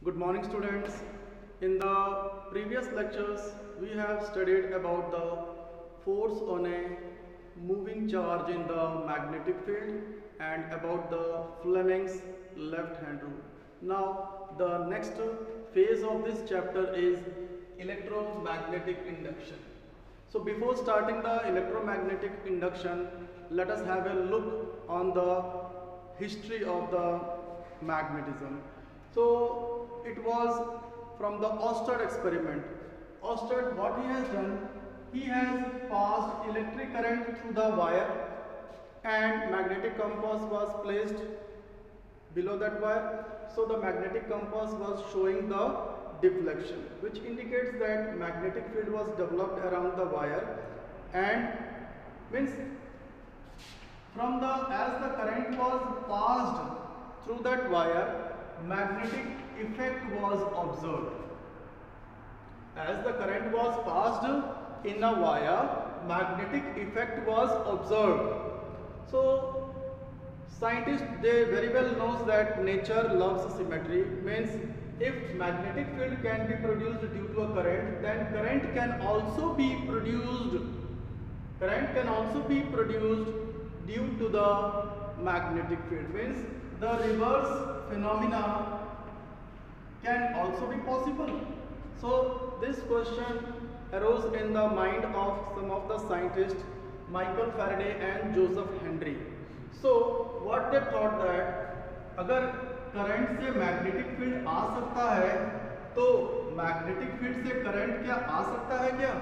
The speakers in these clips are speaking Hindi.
Good morning, students. In the previous lectures, we have studied about the force on a moving charge in the magnetic field and about the Fleming's left hand rule. Now, the next phase of this chapter is electromagnetic induction. So, before starting the electromagnetic induction, let us have a look on the history of the magnetism. So it was from the Oersted experiment. Oersted, what he has done, he has passed electric current through the wire and magnetic compass was placed below that wire. So the magnetic compass was showing the deflection, which indicates that magnetic field was developed around the wire, and means from the as the current was passed through that wire, magnetic effect was observed. As the current was passed in a wire, magnetic effect was observed. So scientists, they very well knows that nature loves symmetry. Means if magnetic field can be produced due to a current, then current can also be produced due to the magnetic field. Means the reverse phenomena can also be possible. So this question arose in the mind of some of the scientists, Michael Faraday and Joseph Henry. So what they thought that अगर करंट से मैग्नेटिक फील्ड आ सकता है तो मैग्नेटिक फील्ड से करंट क्या आ सकता है क्या?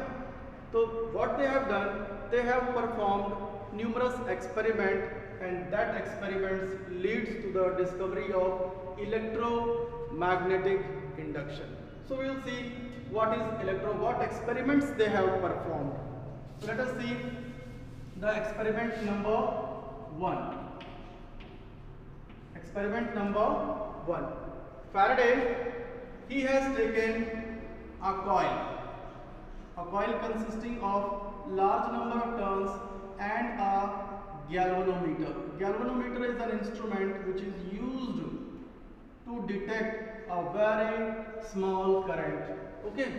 तो what they have done, they have performed numerous experiments, and that experiments leads to the discovery of electromagnetic induction. So we will see what experiments they have performed. So let us see the experiment number 1. Experiment number 1. Faraday, he has taken a coil consisting of large number of turns and a galvanometer. Galvanometer is an instrument which is used to detect a very small current. Okay.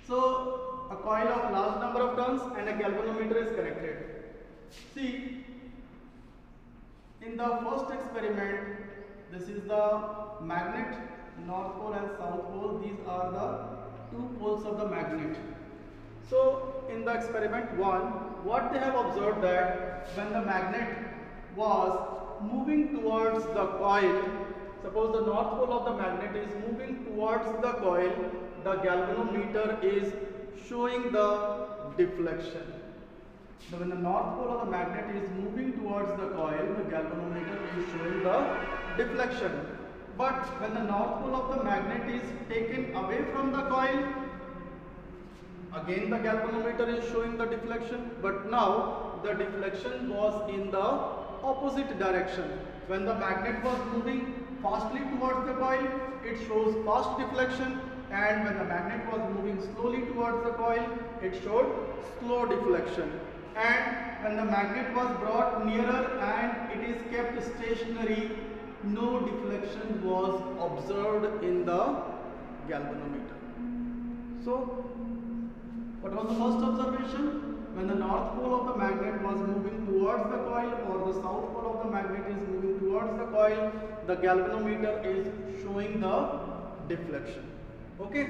So a coil of large number of turns and a galvanometer is connected. See, in the first experiment, this is the magnet, north pole and south pole. These are the two poles of the magnet. So in the experiment 1, what they have observed that when the magnet was moving towards the coil, suppose the north pole of the magnet is moving towards the coil, the galvanometer is showing the deflection. So when the north pole of the magnet is moving towards the coil, the galvanometer is showing the deflection. But when the north pole of the magnet is taken away from the coil, again the galvanometer is showing the deflection, but now the deflection was in the opposite direction. When the magnet was moving fastly towards the coil, it shows fast deflection, and when the magnet was moving slowly towards the coil, it showed slow deflection. And when the magnet was brought nearer and it is kept stationary, no deflection was observed in the galvanometer. So what was the first observation? When the north pole of the magnet was moving towards the coil, or the south pole of the magnet is moving towards the coil, the galvanometer is showing the deflection. Okay?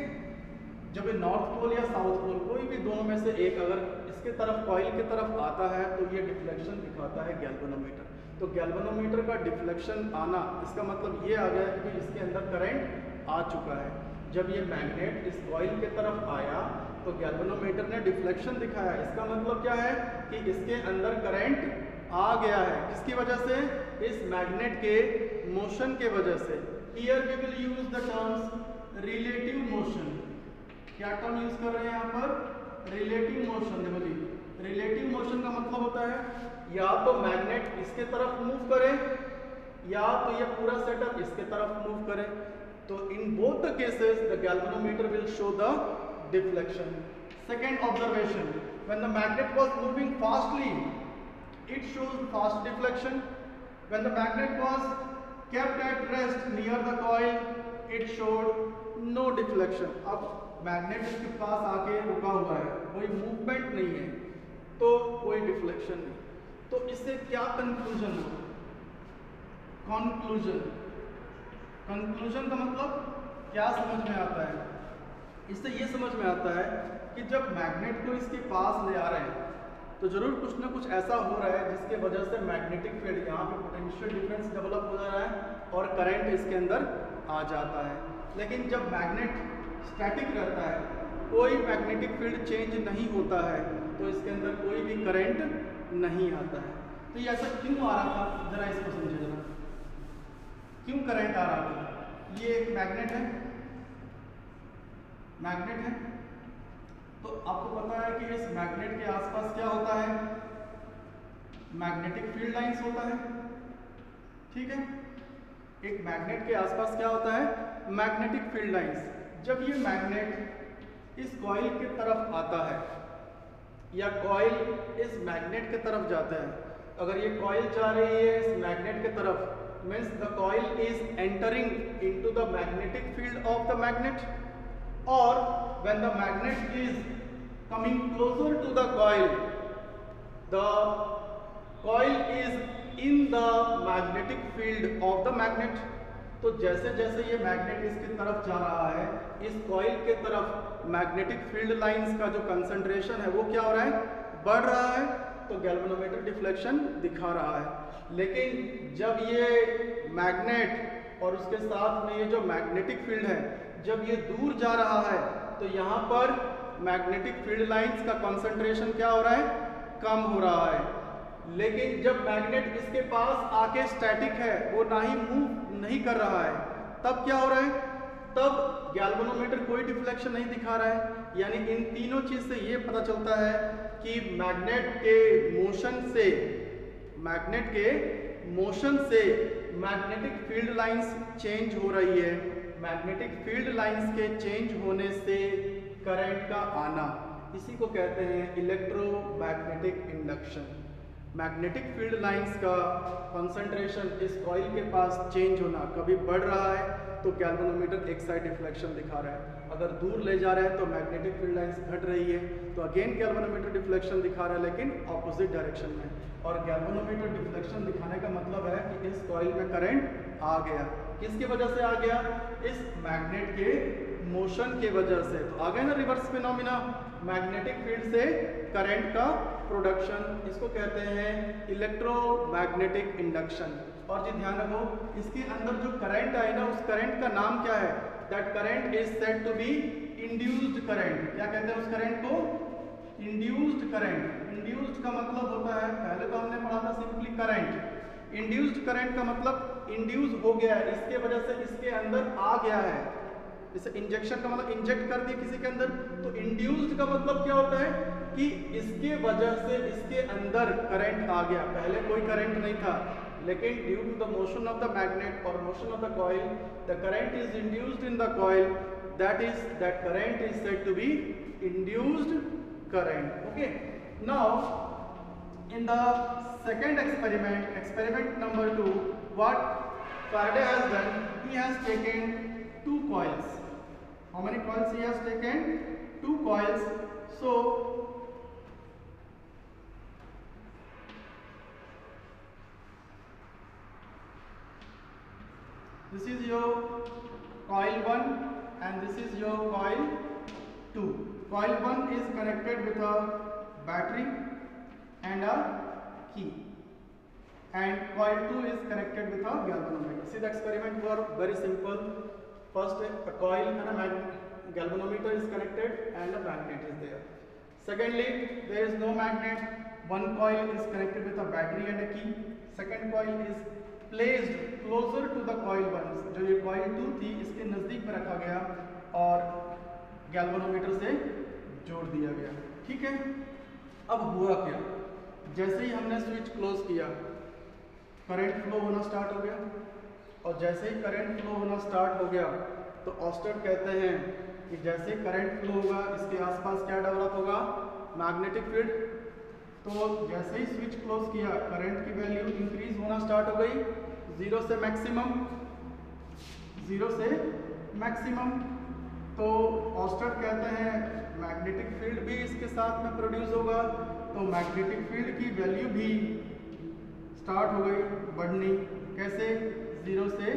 जब ये नॉर्थ पोल या साउथ पोल कोई भी दोनों में से एक अगर इसके तरफ कॉइल की तरफ आता है तो ये डिफ्लेक्शन दिखाता है गैल्वेनोमीटर. तो गैल्वेनोमीटर का डिफ्लेक्शन आना, इसका मतलब ये आ गया कि इसके अंदर करंट आ चुका है. जब ये मैग्नेट इस कॉइल के तरफ आया तो गैल्वेनोमीटर ने डिफ्लेक्शन दिखाया. इसका मतलब क्या है कि इसके अंदर करंट आ गया है. किसकी वजह से? इस मैग्नेट के मोशन के वजह से. Here we will use the terms relative motion. क्या टर्म यूज कर रहे हैं यहाँ पर? Relative motion. देखो जी, रिलेटिव मोशन का मतलब होता है या तो मैग्नेट इसके तरफ मूव करे या तो ये पूरा सेटअप इसके तरफ मूव करे. तो in both the cases the galvanometer will show the deflection. Second observation, when the magnet was moving fastly, it shows fast deflection. When the magnet was kept at rest near the coil, it showed no deflection. अब मैग्नेट इसके पास आके रुका हुआ है, कोई मूवमेंट नहीं है, तो कोई डिफ्लेक्शन नहीं। तो इससे क्या कंक्लूजन हुआ? कंक्लूजन, कंक्लूजन का मतलब क्या समझ में आता है? इससे ये समझ में आता है कि जब मैग्नेट को इसके पास ले आ रहे हैं तो जरूर कुछ ना कुछ ऐसा हो रहा है जिसके वजह से मैग्नेटिक फील्ड, यहाँ पे पोटेंशियल डिफरेंस डेवलप हो जा रहा है और करंट इसके अंदर आ जाता है। लेकिन जब मैग्नेट स्टैटिक रहता है, कोई मैग्नेटिक फील्ड चेंज नहीं होता है, तो इसके अंदर कोई भी करंट नहीं आता है। तो ये ऐसा क्यों आ रहा था, जरा इसको समझे जरा, क्यों करंट आ रहा था? ये एक मैग्नेट है, मैग्नेट है, तो आपको पता है कि इस मैग्नेट के आसपास क्या होता है? मैग्नेटिक फील्ड लाइंस होता है, ठीक है। एक मैग्नेट के आसपास क्या होता है? Magnetic field lines. जब ये मैग्नेट इस कॉइल की तरफ आता है या कॉइल इस मैग्नेट की तरफ जाता है, अगर ये कॉइल जा रही है इस मैग्नेट की तरफ, means the coil is entering into the magnetic field of the magnet, or when the magnet is coming closer to the coil is in the magnetic field of the magnet। तो जैसे जैसे ये मैग्नेट इसकी तरफ जा रहा है, इस कॉइल के तरफ मैग्नेटिक फील्ड लाइंस का जो कंसंट्रेशन है वो क्या हो रहा है? बढ़ रहा है। तो गैल्वेनोमीटर डिफ्लेक्शन दिखा रहा है। लेकिन जब ये मैग्नेट और उसके साथ में ये जो मैग्नेटिक फील्ड है, जब ये दूर जा रहा है, तो यहाँ पर मैग्नेटिक फील्ड लाइंस का कंसंट्रेशन क्या हो रहा है? कम हो रहा है। लेकिन जब मैग्नेट इसके पास आके स्टैटिक है, वो ना ही मूव नहीं कर रहा है, तब क्या हो रहा है? तब गैल्वेनोमीटर कोई डिफ्लेक्शन नहीं दिखा रहा है। यानी इन तीनों चीज से ये पता चलता है कि मैग्नेट के मोशन से मैग्नेटिक फील्ड लाइंस चेंज हो रही है। मैग्नेटिक फील्ड लाइंस के चेंज होने से करंट का आना, इसी को कहते हैं electromagnetic induction. Magnetic field lines का कंसंट्रेशन इस कॉइल के पास चेंज होना, कभी बढ़ रहा है तो गैल्वेनोमीटर एक साइड डिफ्लेक्शन दिखा रहा है, अगर दूर ले जा रहा है तो मैग्नेटिक फील्ड लाइंस घट रही है, तो अगेन गैल्वेनोमीटर डिफ्लेक्शन दिखा रहा है, लेकिन ऑपोजिट डायरेक्शन में। और गैल्वेनोमीटर डिफ्लेक्शन दिखाने का मतलब है कि इस कॉइल में करंट आ गया। किसकी वजह से आ गया? इस मैग्नेट के मोशन के वजह से। तो आ गया ना रिवर्स फिनोमिना, मैग्नेटिक फील्ड से करंट का प्रोडक्शन, इसको कहते हैं इलेक्ट्रोमैग्नेटिक इंडक्शन। और जी ध्यान रखो, इसके अंदर जो करंट आई ना, उस करंट का नाम क्या है? That current is said to be induced current. क्या कहते हैं उस करंट को? Induced current. इंड्यूस्ड का मतलब होता है, पहले तो हमने पढ़ा था सिंपली करंट। इंड्यूस्ड करंट का मतलब इंड्यूस हो गया है, इसके वजह से इसके अंदर आ गया है। जैसे इंजेक्शन का मतलब इंजेक्ट कर दिया किसी के अंदर, तो इंड्यूस्ड का मतलब क्या होता है कि इसके वजह से इसके अंदर करंट आ गया। पहले कोई करंट नहीं था, लेकिन due to the motion of the magnet और motion of the coil, the current is induced in the coil, that current is said to be induced current. Okay, now in the second experiment number 2, what Faraday has done, he has taken 2 coils. How many coils he has taken? 2 coils. So this is your coil 1 and this is your coil 2. Coil 1 is connected with a battery and a key, and coil 2 is connected with a galvanometer. See, the experiment were very simple. First, a coil and a galvanometer is connected and a magnet is there. Secondly, there is no magnet. One coil is connected with a battery and a key. Second coil is placed closer to the coil 1. जो ये coil 2 थी, इसके नज़दीक में रखा गया और गैल्वेनोमीटर से जोड़ दिया गया। ठीक है, अब हुआ क्या? जैसे ही हमने स्विच क्लोज किया, करंट फ्लो होना स्टार्ट हो गया, और जैसे ही करंट फ्लो होना स्टार्ट हो गया तो ऑस्टर्ड कहते हैं कि जैसे करंट फ्लो होगा इसके आसपास क्या डेवलप होगा? Magnetic field. तो जैसे ही स्विच क्लोज किया, करंट की वैल्यू इंक्रीज होना स्टार्ट हो गई, 0 से मैक्सिमम। तो ऑस्टेड कहते हैं मैग्नेटिक फील्ड भी इसके साथ में प्रोड्यूस होगा, तो मैग्नेटिक फील्ड की वैल्यू भी स्टार्ट हो गई बढ़नी। कैसे? 0 से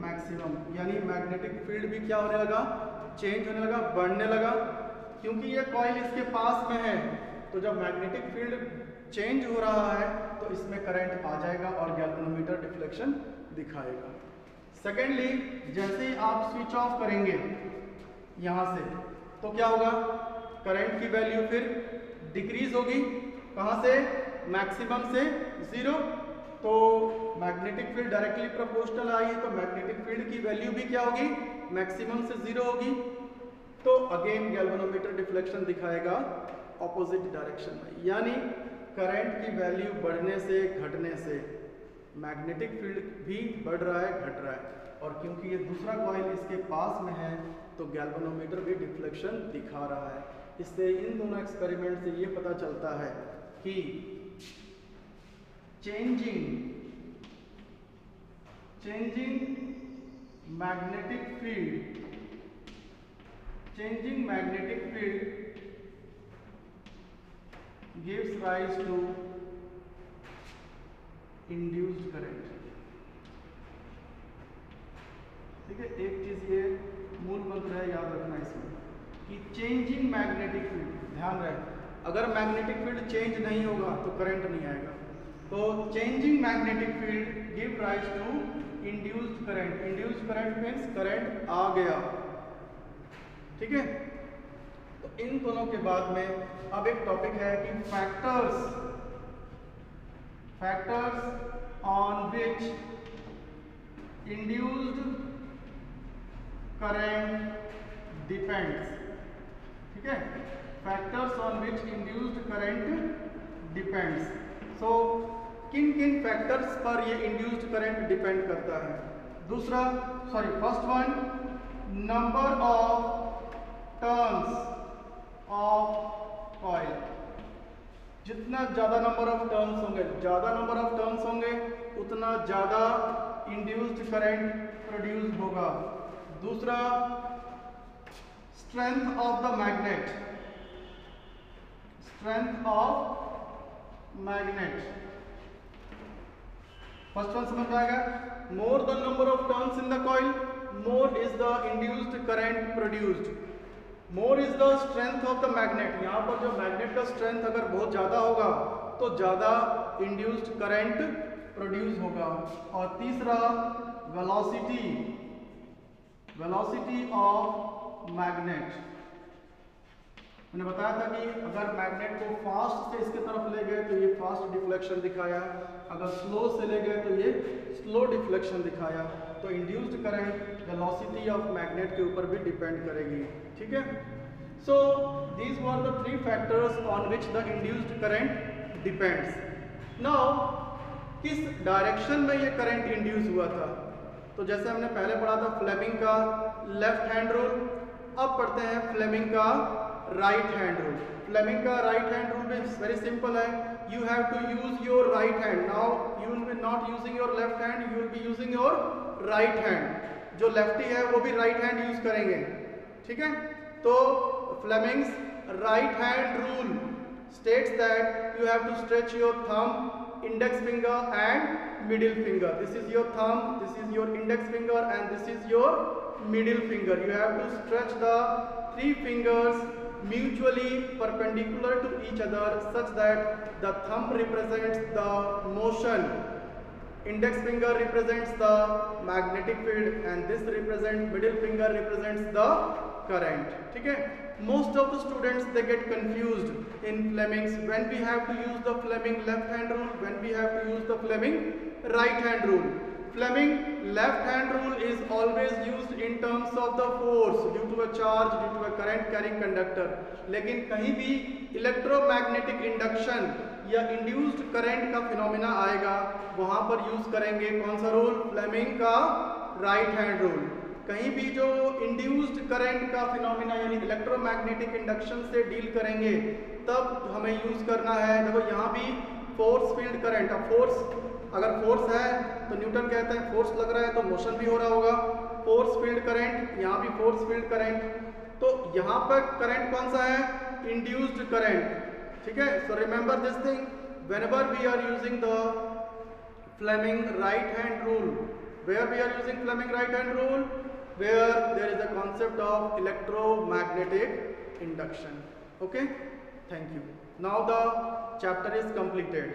मैक्सिमम, यानी मैग्नेटिक फील्ड भी क्या होने लगा? चेंज होने लगा, बढ़ने लगा। क्योंकि ये कॉइल इसके पास में है, तो जब मैग्नेटिक फील्ड चेंज हो रहा है तो इसमें करंट आ जाएगा और गैल्वेनोमीटर डिफ्लेक्शन दिखाएगा। सेकेंडली, जैसे ही आप स्विच ऑफ करेंगे यहाँ से, तो क्या होगा? करंट की वैल्यू फिर डिक्रीज होगी। कहाँ से? मैक्सिमम से 0। तो मैग्नेटिक फील्ड डायरेक्टली प्रोपोर्शनल आई है, तो मैग्नेटिक फील्ड की वैल्यू भी क्या होगी? मैक्सिमम से 0 होगी। तो अगेन गैल्वेनोमीटर डिफ्लेक्शन दिखाएगा ऑपोजिट डायरेक्शन में, यानी करंट की वैल्यू बढ़ने से, घटने से मैग्नेटिक फील्ड भी बढ़ रहा है, घट रहा है। और क्योंकि ये दूसरा कॉइल इसके पास में है, तो गैल्वेनोमीटर भी डिफ्लेक्शन दिखा रहा है। इससे इन दोनों एक्सपेरिमेंट से ये पता चलता है कि changing magnetic field gives rise to induced current। ठीक है, एक चीज ये मूल मंत्र है, याद रखना इसमें कि चेंजिंग मैग्नेटिक फील्ड, ध्यान रहे, अगर मैग्नेटिक फील्ड चेंज नहीं होगा तो करंट नहीं आएगा। तो changing magnetic field give rise to induced current. Induced current means current आ गया। ठीक है, तो इन दोनों के बाद में अब एक टॉपिक है कि factors on which induced current depends. ठीक है, factors on which induced current depends. So किन किन फैक्टर्स पर ये इंड्यूस्ड करंट डिपेंड करता है? First one, number of turns of coil. जितना ज्यादा नंबर ऑफ टर्न्स होंगे, उतना ज्यादा इंड्यूस्ड करंट प्रोड्यूस होगा। दूसरा, strength of the magnet. First one समझ में आएगा? More the number of turns in the coil, more is the induced current produced. More is the strength of the magnet. यहाँ पर जो मैग्नेट का स्ट्रेंथ अगर बहुत ज्यादा होगा तो ज्यादा इंड्यूस्ड करंट प्रोड्यूस होगा। और तीसरा, वेलोसिटी ऑफ मैग्नेट। मैंने बताया था कि अगर मैग्नेट को फास्ट से इसके तरफ ले गए तो ये फास्ट डिफ्लेक्शन दिखाया, अगर स्लो से ले गए तो ये स्लो डिफ्लेक्शन दिखाया। तो induced current velocity of magnet के ऊपर भी डिपेंड करेगी। ठीक है, so these were the 3 factors on which the induced current depends. Now किस डायरेक्शन में ये करंट इंड्यूस हुआ था? तो जैसे हमने पहले पढ़ा था फ्लेमिंग का लेफ्ट हैंड रूल, अब पढ़ते हैं फ्लेमिंग का राइट हैंड रूल। फ्लेमिंग का राइट हैंड रूल भी वेरी सिंपल है। You have to use your right hand. Now you will be not using your left hand, you will be using your right hand. जो लेफ्टी है वो भी राइट हैंड यूज करेंगे। ठीक है, तो Fleming's right hand rule states that you have to stretch your thumb, index finger and middle finger. This is your thumb, this is your index finger and this is your middle finger. You have to stretch the 3 fingers mutually perpendicular to each other such that the thumb represents the motion, index finger represents the magnetic field and this middle finger represents the current. ठीक है, most of the students they get confused in Fleming's when we have to use the Fleming left hand rule, when we have to use the Fleming right hand rule. Fleming left hand rule is always used in terms of the force due to a charge, due to a current carrying conductor. लेकिन कहीं भी इलेक्ट्रोमैग्नेटिक इंडक्शन या इंड्यूस्ड करंट का फिनोमिना आएगा, वहां पर यूज करेंगे कौन सा रूल? फ्लेमिंग का राइट हैंड रूल। कहीं भी जो इंड्यूस्ड करंट का फिनोमिना यानी इलेक्ट्रोमैग्नेटिक इंडक्शन से डील करेंगे तब हमें यूज करना है, देखो यहाँ भी फोर्स फील्ड करंट, अब फोर्स अगर फोर्स है तो न्यूटन कहते हैं फोर्स लग रहा है तो मोशन भी हो रहा होगा। फोर्स फील्ड करंट, यहाँ भी फोर्स फील्ड करंट, तो यहाँ पर करंट कौन सा है, इंड्यूस्ड करंट, ठीक है। So remember this thing, whenever we are using the Fleming right hand rule, where we are using Fleming right hand rule, where there is a concept of electromagnetic induction. Okay, thank you. Now the chapter is completed.